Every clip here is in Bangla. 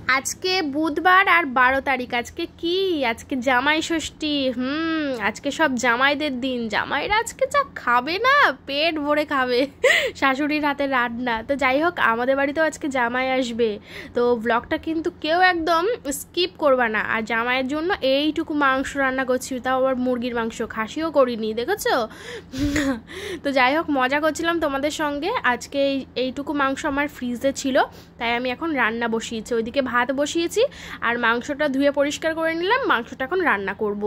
আজকে বুধবার আর 12 তারিখ। আজকে কি? আজকে জামাই ষষ্ঠী। আজকে সব জামাইদের দিন। জামাইরা আজকে যা খাবে না, পেট ভরে খাবে শাশুড়ির হাতে রান্না। তো যাই হোক, আমাদের বাড়িতেও আজকে জামাই আসবে, তো ব্লগটা কিন্তু কেউ একদম স্কিপ করবা না। আর জামাইয়ের জন্য এইটুকু মাংস রান্না করছি, তাও আবার মুরগির মাংস, খাসিও করিনি, দেখেছো? তো যাই হোক, মজা করছিলাম তোমাদের সঙ্গে। আজকে এইটুকু মাংস আমার ফ্রিজে ছিল, তাই আমি এখন রান্না বসিয়েছি। ওইদিকে ভাত বসিয়েছি আর মাংসটা ধুয়ে পরিষ্কার করে নিলাম। মাংসটা এখন রান্না করব।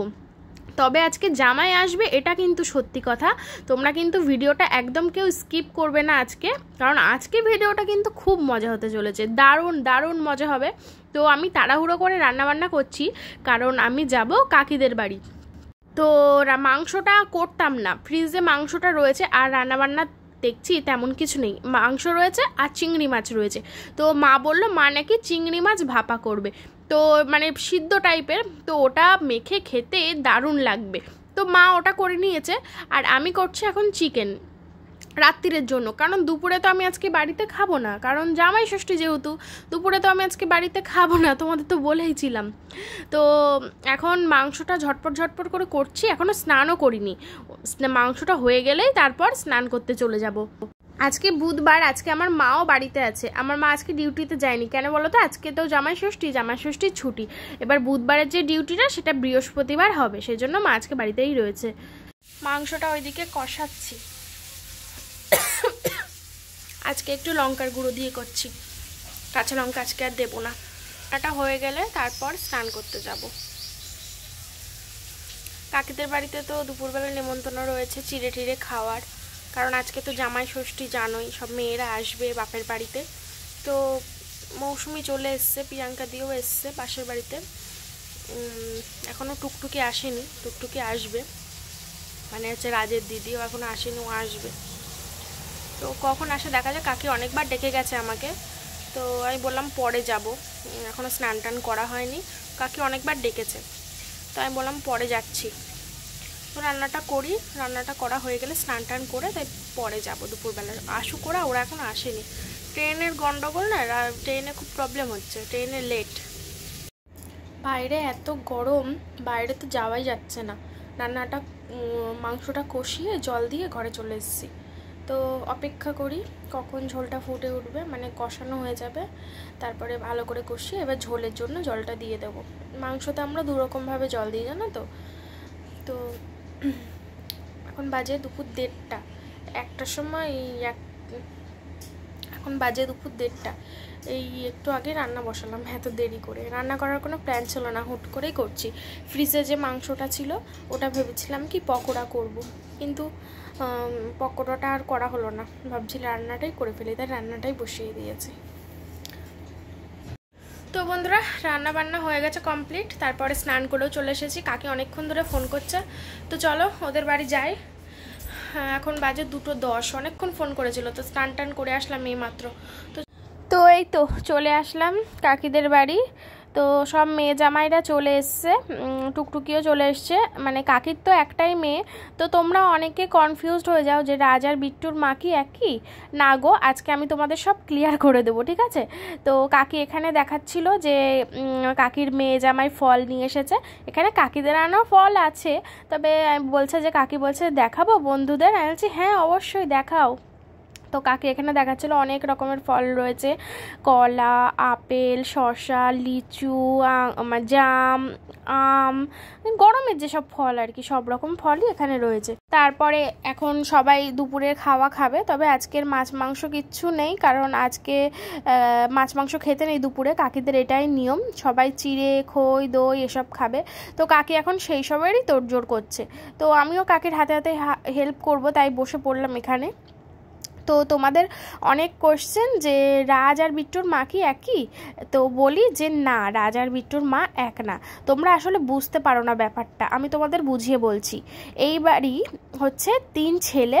তবে আজকে জামাই আসবে, এটা কিন্তু সত্যি কথা। তোমরা কিন্তু ভিডিওটা একদম কেউ স্কিপ করবে না আজকে, কারণ আজকে ভিডিওটা কিন্তু খুব মজা হতে চলেছে, দারুণ দারুণ মজা হবে। তো আমি তাড়াহুড়ো করে রান্নাবান্না করছি, কারণ আমি যাব কাকিদের বাড়ি। তো মাংসটা করতাম না, ফ্রিজে মাংসটা রয়েছে, আর রান্নাবান্না দেখছি তেমন কিছু নেই। মাংস রয়েছে আর চিংড়ি মাছ রয়েছে। তো মা বললো, মা নাকি চিংড়ি মাছ ভাপা করবে, তো মানে সিদ্ধ টাইপের, তো ওটা মেখে খেতে দারুণ লাগবে। তো মা ওটা করে নিয়েছে, আর আমি করছি এখন চিকেন রাত্রিরের জন্য। কারণ দুপুরে তো আমি আজকে বাড়িতে খাবো না, কারণ জামাই ষষ্ঠী যেহেতু, দুপুরে তো আমি আজকে বাড়িতে খাবো না, তোমাদের তো বলেইছিলাম। তো এখন মাংসটা ঝটপট ঝটপট করে করছি, এখনও স্নানও করিনি। মাংসটা হয়ে গেলেই তারপর স্নান করতে চলে যাব। আজকে বুধবার, আজকে আমার মাও বাড়িতে আছে। আমার মা আজকে ডিউটিতে যায়নি, কেন বলো তো? আজকে তো জামাই ষষ্ঠীর ছুটি। এবার বুধবারের যে ডিউটিটা সেটা বৃহস্পতিবার হবে, সেজন্য মা আজকে বাড়িতেই রয়েছে। মাংসটা ওইদিকে কষাচ্ছি। আজকে একটু লঙ্কার গুঁড়ো দিয়ে করছি, কাঁচা লঙ্কা আজকে আর দেবো না। এটা হয়ে গেলে তারপর স্নান করতে যাব। কাকিদের বাড়িতে তো দুপুরবেলা নেমন্তন্ন রয়েছে চিড়ে টিড়ে খাওয়ার, কারণ আজকে তো জামাই ষষ্ঠী, জানোই সব মেয়েরা আসবে বাপের বাড়িতে। তো মৌসুমি চলে এসছে, প্রিয়াঙ্কা দিয়েও এসছে পাশের বাড়িতে। এখনও টুকটুকি আসেনি, টুকটুকি আসবে, মানে হচ্ছে রাজের দিদিও এখনও আসেনি, ও আসবে। তো কখন আসে দেখা যায়। কাকি অনেকবার ডেকে গেছে আমাকে, তো আমি বললাম পরে যাব, এখনও স্নান টান করা হয়নি। কাকি অনেকবার ডেকেছে, তো আমি বললাম পরে যাচ্ছি। তো রান্নাটা করি, রান্নাটা করা হয়ে গেলে স্নান টান করে তাই পরে যাব দুপুরবেলা। আসুক ওরা, ওরা এখন আসেনি। ট্রেনের গন্ডগোল না, ট্রেনে খুব প্রবলেম হচ্ছে, ট্রেনে লেট। বাইরে এত গরম, বাইরে তো যাওয়াই যাচ্ছে না। রান্নাটা মাংসটা কষিয়ে জল দিয়ে ঘরে চলে এসেছি। তো অপেক্ষা করি কখন ঝোলটা ফুটে উঠবে, মানে কষানো হয়ে যাবে, তারপরে ভালো করে কষিয়ে এবার ঝোলের জন্য জলটা দিয়ে দেবো। মাংসতে আমরা দুরকমভাবে জল দিই, জানো তো। তো এখন বাজে দুপুর 1:30, একটার সময় এখন বাজে দুপুর 1:30। এই একটু আগে রান্না বসালাম, এত দেরি করে। রান্না করার কোনো প্ল্যান ছিল না, হুট করেই করছি। ফ্রিজে যে মাংসটা ছিল ওটা ভেবেছিলাম কি পকোড়া করব, কিন্তু পকোড়াটা আর করা হলো না। ভাবছি রান্নাটাই করে ফেলি, তাই রান্নাটাই বসিয়ে দিয়েছি। তো বন্ধুরা, রান্না বান্না হয়ে গেছে কমপ্লিট, তারপরে স্নান করেও চলে এসেছি। কাকি অনেকক্ষণ ধরে ফোন করছে, তো চলো ওদের বাড়ি যাই। এখন বাজে 2:10, অনেকক্ষণ ফোন করেছিল, তো স্নান টান করে আসলাম এই মাত্র। তো এই তো চলে আসলাম কাকিদের বাড়ি। তো সব মেয়ে জামাইরা চলে এসছে, টুকটুকিও চলে এসছে। মানে কাকির তো একটাই মেয়ে। তো তোমরা অনেকে কনফিউজড হয়ে যাও যে রাজ আর বিট্টুর মা কি একই না গো, আজকে আমি তোমাদের সব ক্লিয়ার করে দেবো, ঠিক আছে? তো কাকি এখানে দেখাচ্ছিল যে কাকির মেয়ে জামাই ফল নিয়ে এসেছে। এখানে কাকিদের আনাও ফল আছে, তবে বলছে যে কাকি বলছে দেখাবো বন্ধুদের। আমি বলছি হ্যাঁ অবশ্যই দেখাও। তো কাকি এখানে দেখাচ্ছিল অনেক রকমের ফল রয়েছে, কলা, আপেল, শসা, লিচু, জাম, আম, গরমের যেসব ফল আর কি, সব রকম ফলই এখানে রয়েছে। তারপরে এখন সবাই দুপুরের খাওয়া খাবে, তবে আজকের মাছ মাংস কিচ্ছু নেই, কারণ আজকে মাছ মাংস খেতে নেই দুপুরে। কাকিদের এটাই নিয়ম, সবাই চিড়ে, খই, দই এসব খাবে। তো কাকি এখন সেই সবেরই তোড়জোড় করছে। তো আমিও কাকির হাতে হাতে হেল্প করব, তাই বসে পড়লাম এখানে। তো তোমাদের অনেক কোশ্চেন যে রাজ আর বিট্টুর মা কি একই, তো বলি যে না, রাজ আর বিট্টুর মা এক না। তোমরা আসলে বুঝতে পারো না ব্যাপারটা, আমি তোমাদের বুঝিয়ে বলছি। এই বাড়ি হচ্ছে 3 ছেলে,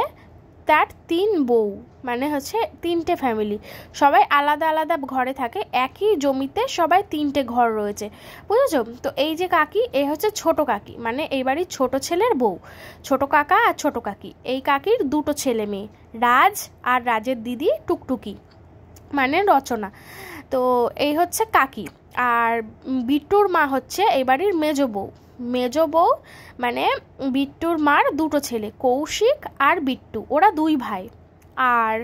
তার 3 বউ, মানে হচ্ছে 3টে ফ্যামিলি। সবাই আলাদা আলাদা ঘরে থাকে, একই জমিতে সবাই 3টে ঘর রয়েছে, বুঝেছো? তো এই যে কাকি, এ হচ্ছে ছোট কাকি, মানে এই বাড়ির ছোট ছেলের বউ। ছোট কাকা আর ছোট কাকি, এই কাকির 2টো ছেলে মেয়ে, রাজ আর রাজের দিদি টুকটুকি, মানে রচনা। তো এই হচ্ছে কাকি, আর বিট্টুর মা হচ্ছে এই বাড়ির মেজো বউ, মানে বিট্টুর মার দুটো ছেলে, কৌশিক আর বিট্টু, ওরা দুই ভাই। আর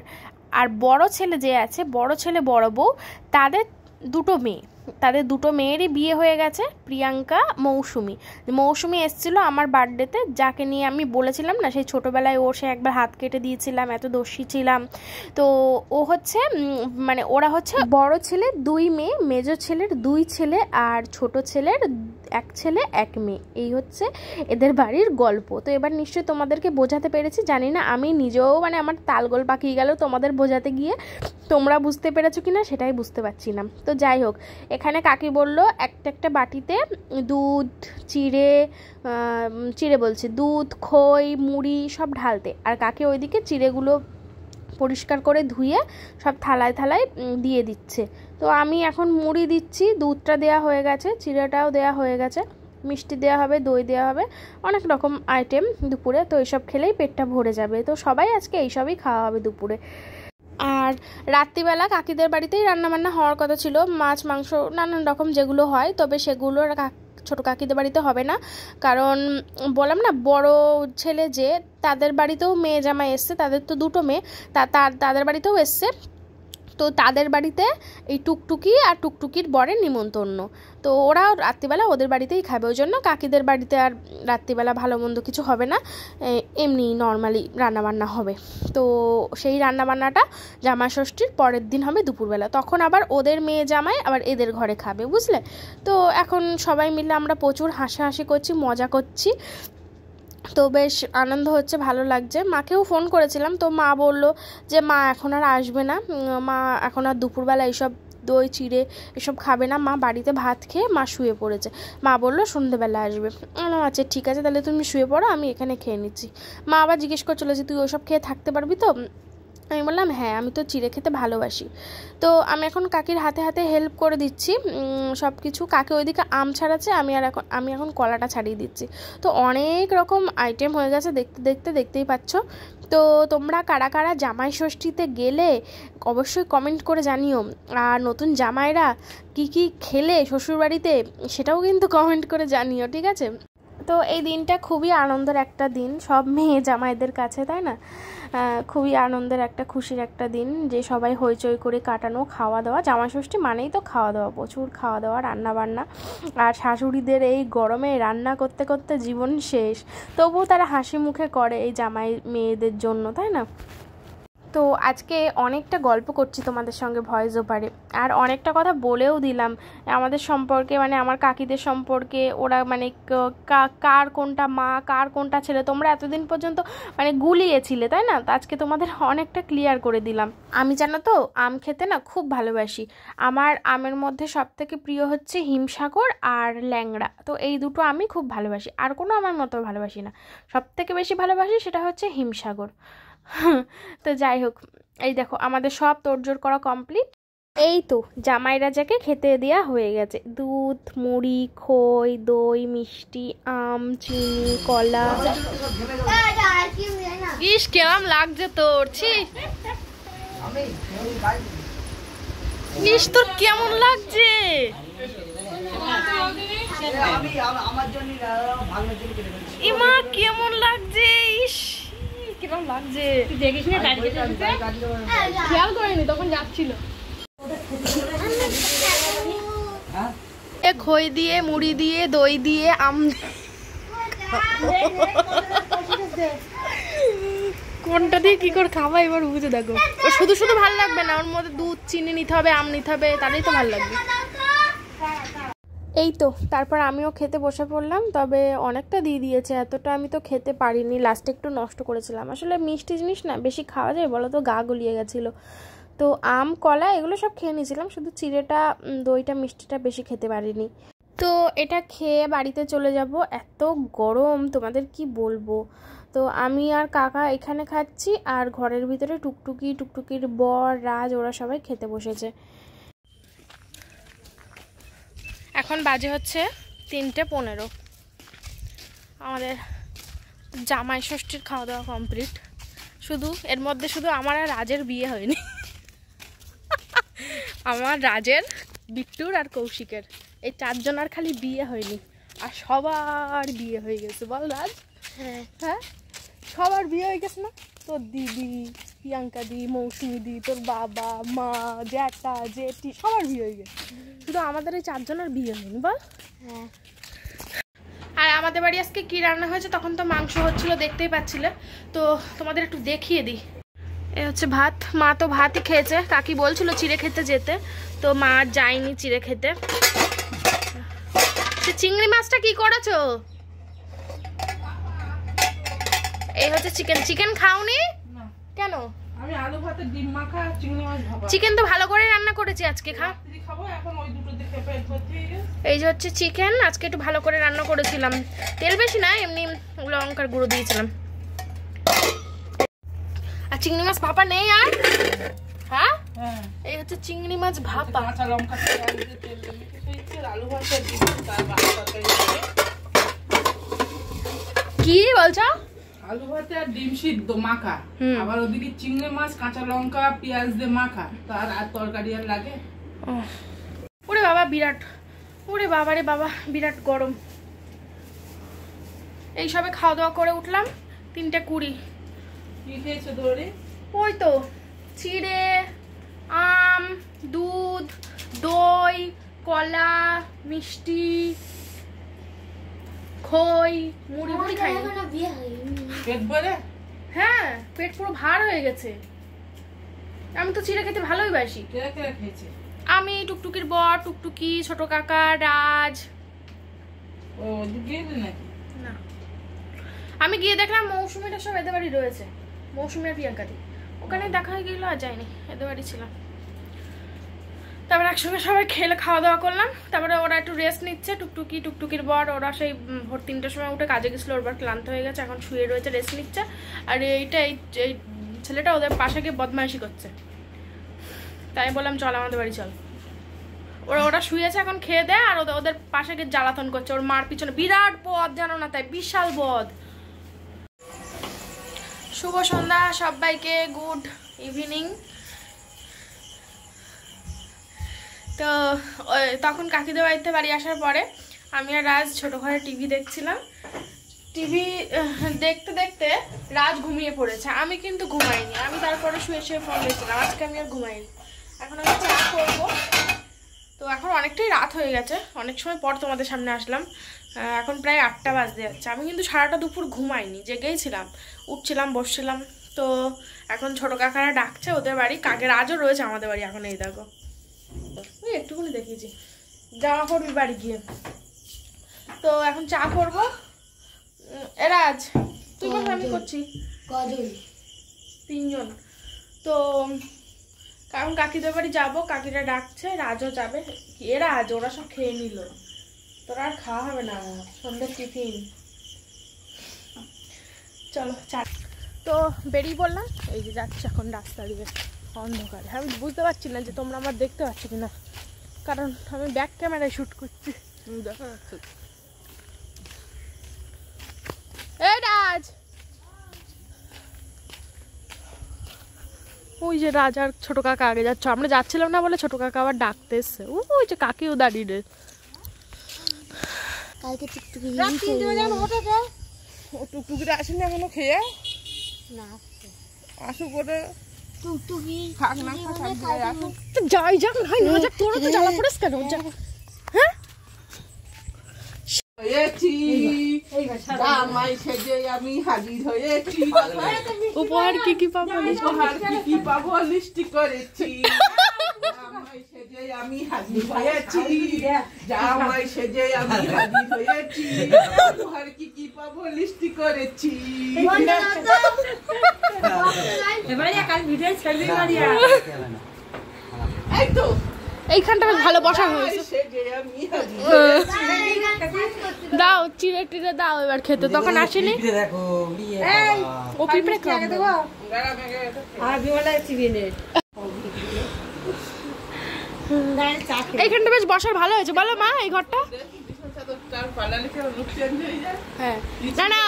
আর বড় ছেলে যে আছে, বড় ছেলে বড় বউ, তাদের দুটো মেয়েরই বিয়ে হয়ে গেছে, প্রিয়াঙ্কা মৌসুমি এসেছিলো আমার বার্থডেতে, যাকে নিয়ে আমি বলেছিলাম না সেই ছোটোবেলায় সে একবার হাত কেটে দিয়েছিলাম, এত দোষী ছিলাম। তো ও হচ্ছে মানে ওরা হচ্ছে বড় ছেলের 2 মেয়ে, মেজো ছেলের 2 ছেলে, আর ছোট ছেলের 1 ছেলে 1 মেয়ে। এই হচ্ছে এদের বাড়ির গল্প। তো এবার নিশ্চয়ই তোমাদেরকে বোঝাতে পেরেছি, জানি না আমি নিজেও মানে আমার তালগোল পাকিয়ে গেল তোমাদের বোঝাতে গিয়ে, তোমরা বুঝতে পেরেছো কিনা সেটাই বুঝতে পারছি না। তো যাই হোক, এখানে কাকি বলল একটা বাটিতে দুধ দুধ, খই, মুড়ি সব ঢালতে, আর কাকি ওইদিকে চিড়েগুলো পরিষ্কার করে ধুয়ে সব থালায় দিয়ে দিচ্ছে। তো আমি এখন মুড়ি দিচ্ছি, দুধটা দেওয়া হয়ে গেছে, চিড়েটাও দেওয়া হয়ে গেছে, মিষ্টি দেওয়া হবে, দই দেওয়া হবে, অনেক রকম আইটেম দুপুরে। তো এইসব খেলেই পেটটা ভরে যাবে। তো সবাই আজকে এইসবই খাওয়া হবে দুপুরে। আর রাত্রিবেলা কাকিদের বাড়িতেই রান্নাবান্না হওয়ার কথা ছিল, মাছ মাংস নানান রকম যেগুলো হয়, তবে সেগুলো ছোটো কাকিদের বাড়িতে হবে না, কারণ বললাম না বড় ছেলে যে তাদের বাড়িতেও মেয়ে জামাই এসছে, তাদের তো দুটো মেয়ে, তাদের বাড়িতেও এসছে। তো তাদের বাড়িতে এই টুকটুকি আর টুকটুকির বরের নিমন্ত্রণ, তো ওরা রাত্রিবেলা ওদের বাড়িতেই খাবে, ওই জন্য কাকিদের বাড়িতে আর রাত্রিবেলা ভালো মন্দ কিছু হবে না, এমনি নর্মালি রান্নাবান্না হবে। তো সেই রান্নাবান্নাটা জামাই ষষ্ঠীর পরের দিন হবে দুপুরবেলা, তখন আবার ওদের মেয়ে জামাই আবার এদের ঘরে খাবে, বুঝলে। তো এখন সবাই মিলে আমরা প্রচুর হাসাহাসি করছি, মজা করছি, তো বেশ আনন্দ হচ্ছে, ভালো লাগছে। মাকেও ফোন করেছিলাম, তো মা বলল যে মা এখন আর আসবে না, মা এখন আর দুপুরবেলা এইসব দই চিড়ে এসব খাবে না, মা বাড়িতে ভাত খেয়ে মা শুয়ে পড়েছে, মা বললো সন্ধ্যেবেলা আসবে। আচ্ছা ঠিক আছে, তাহলে তুমি শুয়ে পড়ো, আমি এখানে খেয়ে নিচ্ছি। মা আবার জিজ্ঞেস করে চলেছে তুই ওসব খেয়ে থাকতে পারবি তো? আমি বললাম হ্যাঁ, আমি তো চিড়ে খেতে ভালোবাসি। তো আমি এখন কাকির হাতে হেল্প করে দিচ্ছি সব কিছু। কাকি ওইদিকে আম ছাড়াচ্ছে, আমি এখন কলাটা ছাড়িয়ে দিচ্ছি। তো অনেক রকম আইটেম হয়ে গেছে, দেখতেই পাচ্ছ। তো তোমরা কারা কারা জামাই ষষ্ঠীতে গেলে অবশ্যই কমেন্ট করে জানিও, আর নতুন জামাইরা কি খেলে শ্বশুরবাড়িতে সেটাও কিন্তু কমেন্ট করে জানিও, ঠিক আছে? তো এই দিনটা খুবই আনন্দের একটা দিন সব মেয়ে জামাইদের কাছে, তাই না? খুবই আনন্দের একটা, খুশির একটা দিন, যে সবাই হইচই করে কাটানো, খাওয়া দাওয়া, জামাই ষষ্ঠী মানেই তো খাওয়া দাওয়া, প্রচুর খাওয়া দাওয়া, রান্না বান্না। আর শাশুড়িদের এই গরমে রান্না করতে করতে জীবন শেষ, তবুও তারা হাসি মুখে করে এই জামাই মেয়েদের জন্য, তাই না? তো আজকে অনেকটা গল্প করছি তোমাদের সঙ্গে ভয়েস ওভারে, আর অনেকটা কথা বলেও দিলাম আমাদের সম্পর্কে, মানে আমার কাকিদের সম্পর্কে, ওরা মানে কার কোনটা মা কার কোনটা ছেলে, তোমরা এতদিন পর্যন্ত মানে গুলিয়েছিলে, তাই না? তো আজকে তোমাদের অনেকটা ক্লিয়ার করে দিলাম। আমি জানো তো আম খেতে না খুব ভালোবাসি, আমার আমের মধ্যে সবথেকে প্রিয় হচ্ছে হিমসাগর আর ল্যাংড়া, তো এই দুটো আমি খুব ভালোবাসি, আর কোনো আমার মতো ভালোবাসি না, সবথেকে বেশি ভালোবাসি সেটা হচ্ছে হিমসাগর। তো যাই হোক, এই দেখো আমাদের সব তোড়জোড় করা কমপ্লিট। এই তো জামাই রাজাকে খেতে দেওয়া হয়ে গেছে, দুধ, মুড়ি, খই, দই, মিষ্টি, আম, চিনি, কলা। ইস কেমন লাগছে তোর, ইস তোর কেমন লাগছে? ইমা কেমন লাগছে, ইস কিরকম লাগছে, দেখিস না? খেয়াল করিনি, তখন যাচ্ছিল। খই দিয়ে, মুড়ি দিয়ে, দই দিয়ে, আম, কোনটা দিয়ে কি করে খাবা এবার বুঝে দেখো। শুধু ভালো লাগবে না, ওর মধ্যে দুধ চিনি নিতে হবে, আম নিতে হবে, তাহলেই তো ভালো লাগবে। এই তো তারপর আমিও খেতে বসে পড়লাম, তবে অনেকটা দিয়ে দিয়েছে, এতটা আমি তো খেতে পারিনি, লাস্টে একটু নষ্ট করেছিলাম। আসলে মিষ্টি জিনিস না বেশি খাওয়া যায় বলো তো, গা গলিয়ে গেছিলো। তো আম, কলা এগুলো সব খেয়ে নিয়েছিলাম, শুধু চিড়েটা, দইটা, মিষ্টিটা বেশি খেতে পারিনি। তো এটা খেয়ে বাড়িতে চলে যাব, এত গরম তোমাদের কি বলবো। তো আমি আর কাকা এখানে খাচ্ছি, আর ঘরের ভিতরে টুকটুকির বর, রাজ, ওরা সবাই খেতে বসেছে। এখন বাজে হচ্ছে 3:15, আমাদের জামাই ষষ্ঠীর খাওয়া দাওয়া কমপ্লিট, এর মধ্যে শুধু আমার আর রাজের বিয়ে হয়নি। আমার রাজের, বিট্টুর আর কৌশিকের এই 4 জনের খালি বিয়ে হয়নি, আর সবার বিয়ে হয়ে গেছে। বল রাজ? হ্যাঁ হ্যাঁ, সবার বিয়ে হয়ে গেছে না? তোর দিদি, প্রিয়াঙ্কা দি, মৌসুমি দি, তোর বাবা মা, জ্যাঠা জেঠি, সবার বিয়ে হয়ে গেছে, শুধু আমাদের এই 4 জনের বিয়ে হয়নি। বল? হ্যাঁ। আর আমাদের বাড়ি আজকে কি রান্না হয়েছে, তখন তো মাংস হচ্ছিল, দেখতেই পাচ্ছিলে, তো তোমাদের একটু দেখিয়ে দিই। এ হচ্ছে ভাত, মা তো ভাতই খেয়েছে, কাকি বলছিল চিড়ে খেতে যেতে, তো মা যায়নি চিড়ে খেতে। চিংড়ি মাছটা কি করেছো? এই হচ্ছে চিকেন। চিকেন খাওনি কেন? আমি আলু ভাতে ডিম মাখা চিংড়ি মাছ ভাপা। চিকেন তো ভালো করে রান্না করেছি আজকে, খাবো এখন, ওই দুটো দেখে পেট ভর্তি হয়ে গেছে। এই যে হচ্ছে চিকেন, আজকে একটু ভালো করে রান্না করেছিলাম, তেল বেশি না, এমনি লঙ্কার গুঁড়ো দিয়েছিলাম। আর চিংড়ি মাছ ভাপা নেই আর? হ্যাঁ, এই হচ্ছে চিংড়ি মাছ ভাপা। কাঁচা লঙ্কা তেল দিয়ে আলু ভাতে ডিম তার তরকারি। কি বলছো? আলু ভাতে আর ডিম সিদ্ধ মাখা, আবার ওদিকে চিংড়ি মাছ কাঁচা লঙ্কা পেঁয়াজ দিয়ে মাখা, তার আর তরকারি আর লাগে? ওরে বাবা বিরাট, ওরে বাবা রে বাবা বিরাট গরম। এই সবে খাওয়া দাওয়া করে উঠলাম, 3:20। কি খেয়েছো দৌড়ে? ওই তো চিড়ে, আম, দুধ, দই, কলা, মিষ্টি, খই, মুড়ি মুড়ি খাই। পেট ভরে? হ্যাঁ, পেট পুরো ভার হয়ে গেছে। আমি তো চিড়ে খেতে ভালোই বাসি। কেরা কেরা খেয়েছে? আমি, টুকটুকির বর, টুকটুকি, ছোট কাকা, রাজ। ও গিয়ে নাকি? না, আমি গিয়ে দেখলাম মৌসুমিটা সব এদের বাড়ি রয়েছে, মৌসুমি আর প্রিয়াঙ্কাদি, ওখানে দেখা হয়ে গেল, আর যায়নি, এদের বাড়ি ছিলাম। তারপর একসঙ্গে সবাই খেলে খাওয়া দাওয়া করলাম, তারপরে ওরা একটু রেস্ট নিচ্ছে, টুকটুকি, টুকটুকির বর, ওরা সেই ভোর 3টের সময় উঠে কাজে গেছিলো, ওর বার ক্লান্ত হয়ে গেছে, এখন শুয়ে রয়েছে, রেস্ট নিচ্ছে। আর এইটা এই ছেলেটা ওদের পাশে গিয়ে বদমাইশি করছে, তাই বললাম চল আমাদের বাড়ি চল। ওরা শুয়েছে, এখন খেয়ে দেয়, আর ওদের পাশে গিয়ে জ্বালাতন করছে, ওর মার পিছনে। বিরাট বদ জানো না, তাই বিশাল বদ। শুভ সন্ধ্যা সবাইকে, গুড ইভিনিং। তো তখন কাকিদের বাড়িতে বাড়ি আসার পরে আমি আর রাজ ছোট ঘরে টিভি দেখছিলাম। টিভি দেখতে দেখতে রাজ ঘুমিয়ে পড়েছে, আমি কিন্তু ঘুমাইনি, আমি তারপরে শুয়ে শুয়ে ফোন দেখছিলাম। আজকে আমি আর ঘুমাইনি, এখন আমি চা করবো। তো এখন অনেকটাই রাত হয়ে গেছে, অনেক সময় পর তোমাদের সামনে আসলাম, এখন প্রায় 8টা বাজতে যাচ্ছে। আমি কিন্তু সারাটা দুপুর ঘুমাইনি, জেগেই ছিলাম, উঠছিলাম বসছিলাম। তো এখন ছোট কাকারা ডাকছে ওদের বাড়ি, কাকের রাজও রয়েছে আমাদের বাড়ি। এখন এই দেখো, ওই একটুখানি দেখিয়েছি, জামা পড়বি বাড়ি গিয়ে। তো এখন চা করবো। রাজ তুই কোন আমি করছি? 3 জন। তো কারণ কাকিদের বাড়ি যাবো, কাকিরা ডাকছে, রাজও যাবে। রাজ ওরা সব খেয়ে নিল, তোরা আর খাওয়া হবে না, সন্ধ্যের টিফিন। চলো চা। তো বেরিয়ে পড়লাম, এই যে যাচ্ছি এখন রাস্তা দিয়ে অন্ধকারে। আমি বুঝতে পারছি না যে তোমরা আমার দেখতে পাচ্ছ কিনা, কারণ আমি ব্যাক ক্যামেরায় শ্যুট করছি। দেখা যাচ্ছে এই রাজ, ওই যে রাজ আর ছোট কাকা আগে যাচ্ছ, আমরা যাচ্ছিলাম না বলে ছোট কাকা আবার ডাকতে এসছে। ওই যে কাকিও দাঁড়িয়ে রে। টুকটুকিটা আসেনি এখনো খেয়ে না, আসুক ওটা টুকটুকি থাক না যাই যাক নাই না যাক, তোরা তো জ্বালা পড়েছ কেন? হ্যাঁ আমি হাজির হয়েছি, উপহার কি কি পাবো? উপহার কি কি পাবো লিস্টি করেছি, আমি হাজির হয়েছি, জামাই সেজে আমি হাজির হয়েছি, উপহার কি কি পাবো লিস্টি করেছি। এই তো এইখানটা বেশ ভালো বসা হয়েছে, দাও চিড়ে টিড়ে দাও এবার খেতে। তখন আসেনি ও পিঁপড়ে এইখানটা বেশ বসার ভালো হয়েছে, বলো মা? এই ঘরটা হ্যাঁ, না না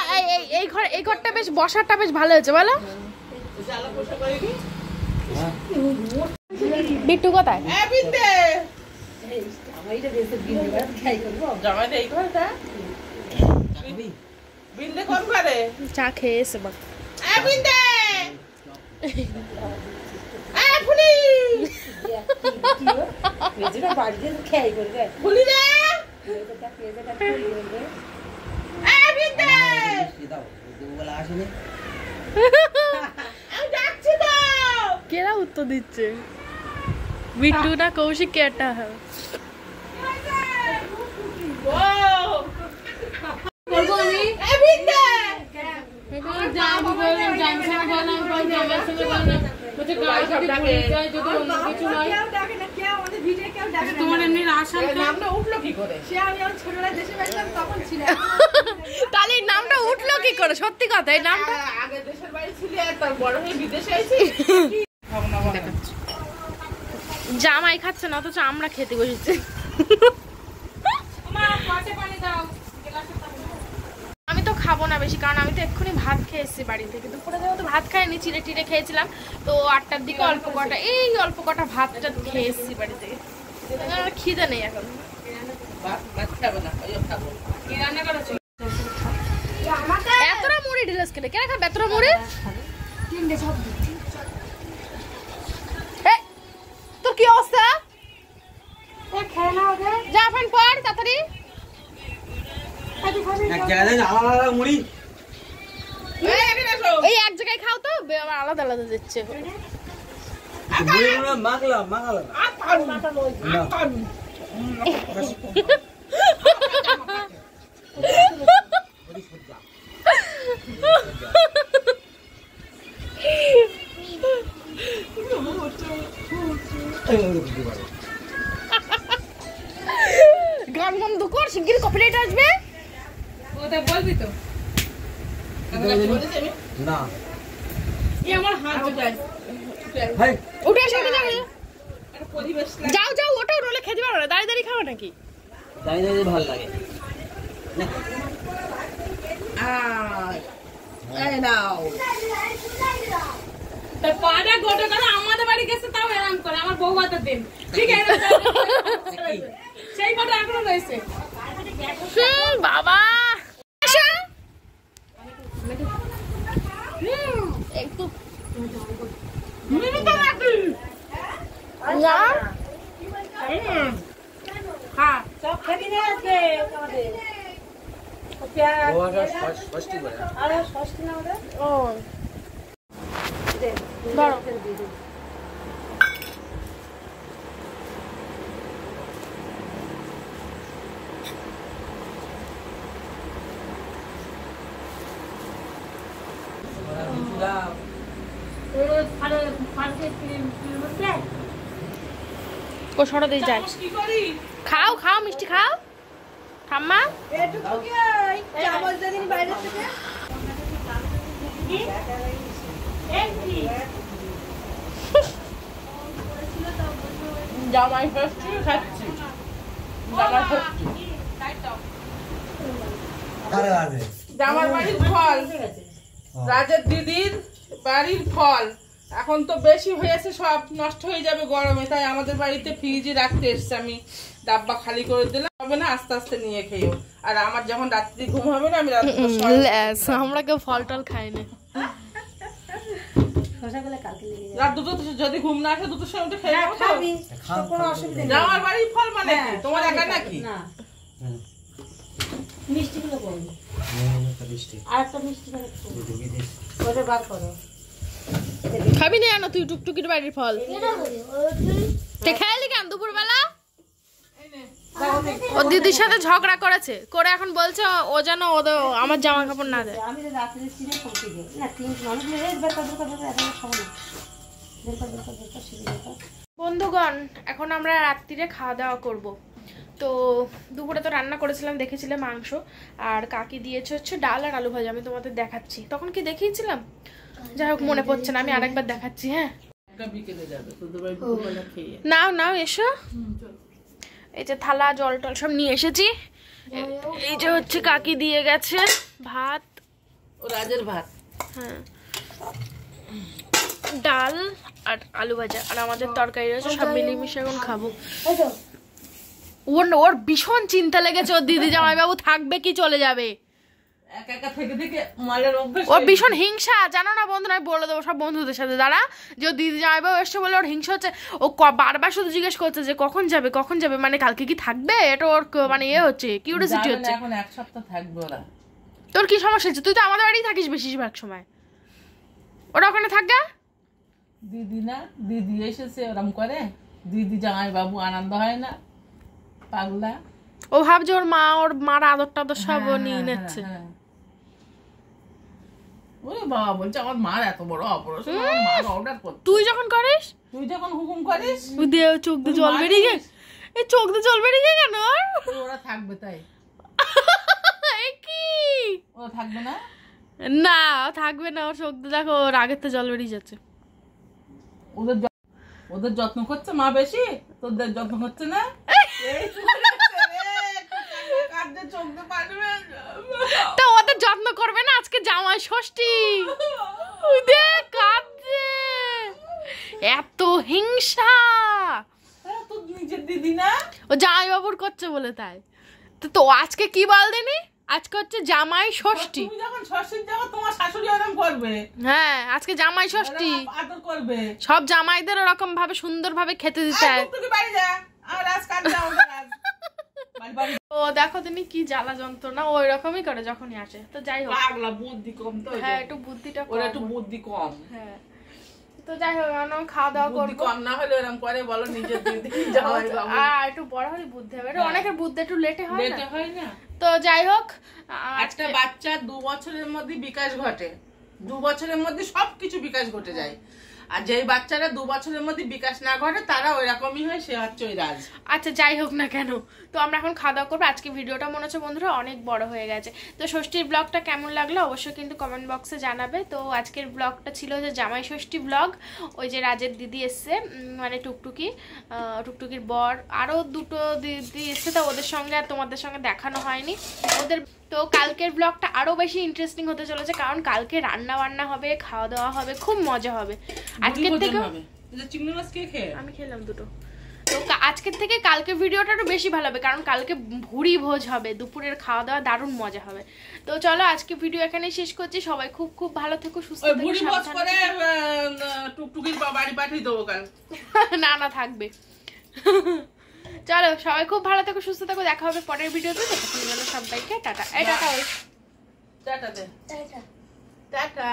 এই ঘরটা বেশ বসারটা বেশ ভালো হয়েছে, বলো? বিট্টু কোথায়? চা খেয়ে এসে বল। কেরা উত্তর দিচ্ছে? বিট্টু না কৌশিক কেটা? তাহলে এই নামটা উঠলো কি করে? সত্যি কথা, এই নামটা আগে দেশের বাড়ি ছিল, তার বড় হয়ে বিদেশে আইছি। জামাই খাচ্ছে না, অথচ আমরা খেতে বসেছি। আমি তো খাবো না বেশি, কারণ আমি তো এক্ষুনি ভাত খেয়ে এসেছি বাড়ি থেকে। দুপুরে যেহেতু ভাত খাইনি, চিড়ে টিড়ে খেয়েছিলাম, তো 8টার দিকে অল্প কটা ভাতটা খেয়ে এসেছি বাড়ি থেকে। আমার খিদে নেই এখন। এতটা মুড়ি ঢিলাস খেলে কেন খাবে? এতটা মুড়ি তোর কি অবস্থা? যা ফোন পর তাড়াতাড়ি। এই এক জায়গায় খাও তো, আলাদা আলাদা দিচ্ছে। গান বন্ধ কর, শিগগির কপিরাইট আসবে। ওটা বলবি তো না, আমার হাত উঠে এসে যাও যাও, ওটাও রোলে খেতে পারো না, দাঁড়িয়ে দাঁড়িয়ে খাবে নাকি? দাঁড়িয়ে দাঁড়িয়ে ভালো লাগে। আমাদের বাড়ি গেছে, তাও এরাম করে আমার বউ ভাতের দিন, ঠিক আছে, সেই কথা এখনো রয়েছে। বাবা একটু যায়। খাও খাও, মিষ্টি খাও ঠাম্মা। জামাই ষষ্ঠী খাচ্ছি, জামার বাড়ির ফল, রাজের দিদির বাড়ির ফল। এখন তো বেশি হয়েছে, সব নষ্ট হয়ে যাবে গরমে, তাই আমাদের বাড়িতে ফ্রিজে রাখতে এসছি আমি। ডাব্বা খালি করে দিলাম, হবে না, আস্তে আস্তে নিয়ে খেয়েও। আর আমার যখন রাত্রি ঘুম হবে না, আমি আমরা কেউ ফল টল খাই না। রাত দুটো যদি ঘুম না আসে, দুটোর সময় খেয়ে যাবো তো। জামার বাড়ির ফল মানে কি তোমার একা নাকি? খাবি না জানো তুই টুকটুকির বাড়ির ফল? খেয়ালি কেন দুপুর বেলা? ও দিদির সাথে ঝগড়া করেছে, করে এখন বলছে ও যেন আমার জামা কাপড় না দেয়। বন্ধুগণ, এখন আমরা রাত্রিরে খাওয়া দাওয়া করব। তো দুপুরে তো রান্না করেছিলাম, দেখেছিলে মাংস, আর কাকি দিয়েছে হচ্ছে ডাল আর আলু ভাজা। আমি তোমাদের দেখাচ্ছি, তখন কি দেখিয়েছিলাম যাই হোক মনে পড়ছে না, আমি আরেকবার দেখাচ্ছি। হ্যাঁ নাও নাও এসো, এই যে থালা জল টল সব নিয়ে এসেছি। এই যে হচ্ছে কাকি দিয়ে গেছে ভাত, ও রাজের ভাত। হ্যাঁ ডাল আর আলু ভাজা আর আমাদের তরকারি রয়েছে, সব মিলিয়ে মিশিয়ে এখন খাবো। ওর ভীষণ চিন্তা লেগেছে ওর দিদি জামাইবাবু থাকবে কি চলে যাবে, একা একা থেকে থেকে মালের অভ্যাস। ওর ভীষণ হিংসা, জানো না বন্ধুরা, আমি বলে দেবো সব বন্ধুদের সাথে দাঁড়া, যে ওর দিদি জামাইবাবু এসছে বলে ওর হিংসা হচ্ছে। ও বারবার শুধু জিজ্ঞেস করছে যে কখন যাবে, মানে কালকে কি থাকবে, এটা ওর মানে হচ্ছে কিউরিওসিটি হচ্ছে। এখন এক সপ্তাহ থাকবে ওরা। তোর কি সমস্যা হচ্ছে? তুই তো আমাদের বাড়িই থাকিস বেশিরভাগ সময়, ওরা ওখানে থাকবে। দিদি না, দিদি এসেছে ওরম করে, দিদি জামাইবাবু আনন্দ হয় না, পাগলা। ও ভাবছে ওর মার আদর টাদর সব ও নিয়ে নিচ্ছে। ওরে বাবা, বলছে আমার মার এত বড় অপারেশন, আমার মার অর্ডার করতে। তুই যখন করিস, তুই যখন হুকুম করিস, চোখ দিয়ে জল বেরিয়ে গে, এই চোখ দিয়ে জল বেরিয়ে গে কেন? ওরা থাকবে তাই? কি ওরা থাকবে না? না থাকবে না, ওর চোখ দিয়ে দেখো ওর আগের তো জল বেরিয়ে যাচ্ছে। ওদের যত্ন করছে মা বেশি, তোদের যত্ন করছে না। তো ওদের যত্ন করবে না? আজকে জামাই ষষ্ঠী, কাঁদছে, এত হিংসা। তোর নিজের দিদি না, ও জামাইবাবুর করছে বলে তাই। তো আজকে কি বল দিনি, আজকে হচ্ছে জামাই ষষ্ঠী। তুমি যখন ষষ্ঠীর যাবো তোমার শাশুড়ি ওরকম করবে। হ্যাঁ আজকে জামাই ষষ্ঠী, আদর করবে, সব জামাইদের ওরকম ভাবে সুন্দর ভাবে খেতে দিতে হয়। বাড়ি যা, আর আজ কাজ যাও। ও দেখো তিনি কি জ্বালা যন্ত্রণা, ওই রকমই করে যখনই আসে। তো যাই হোক, পাগলা, বুদ্ধি কম তো। হ্যাঁ একটু বুদ্ধিটা ওরা একটু বুদ্ধি কম। হ্যাঁ তো যাই হোক, আমি খাওয়া দাওয়া বুদ্ধি করবো। কম না হলে এরকম করে বলো নিজের দিদি জামাইবাবু। আর একটু বড় হলে বুদ্ধি হবে, এটা অনেকের বুদ্ধি একটু লেটে হয় লেটে না। হয় না। তো যাই হোক, একটা বাচ্চার 2 বছরের মধ্যে বিকাশ ঘটে, 2 বছরের মধ্যে সবকিছু বিকাশ ঘটে যায়। আর যেই বাচ্চারা 2 বছরের মধ্যে বিকাশ না ঘটে তারা ওই রকমই হয়, সে হচ্ছে ওই রাজ। আচ্ছা যাই হোক না কেন, তো আমরা এখন খাওয়া দাওয়া করবো। আজকে ভিডিওটা মনে হচ্ছে বন্ধুরা অনেক বড় হয়ে গেছে। তো ষষ্ঠীর ব্লগটা কেমন লাগলো অবশ্যই কিন্তু কমেন্ট বক্সে জানাবে। তো আজকের ব্লগটা ছিল যে জামাই ষষ্ঠী ব্লগ। ওই যে রাজের দিদি এসছে, মানে টুকটুকির বর, আরও 2টো দিদি এসছে, তো ওদের সঙ্গে আর তোমাদের সঙ্গে দেখানো হয়নি ওদের। তো কালকের ব্লগটা আরও বেশি ইন্টারেস্টিং হতে চলেছে, কারণ কালকে রান্না বান্না হবে, খাওয়া দাওয়া হবে, খুব মজা হবে। আজকের থেকে চিংড়ি মাছ কে খেয়ে আমি খেলাম 2টো। তো আজকের থেকে কালকে ভিডিওটা একটু বেশি ভালো হবে, কারণ কালকে ভুড়ি ভোজ হবে, দুপুরের খাওয়া দাওয়া দারুণ মজা হবে। তো চলো আজকে ভিডিও এখানেই শেষ করছি। সবাই খুব খুব ভালো থেকো, সুস্থ থেকো, ভুড়ি ভোজ করে সাবধানে। টুকটুকির বাড়ি পাঠিয়ে দেবো কাল। না থাকবে। চলো সবাই খুব ভালো থেকো, সুস্থ থেকো, দেখা হবে পরের ভিডিওতে। সবাইকে টাটা। এই টাটা, টাটা দে, টাটা।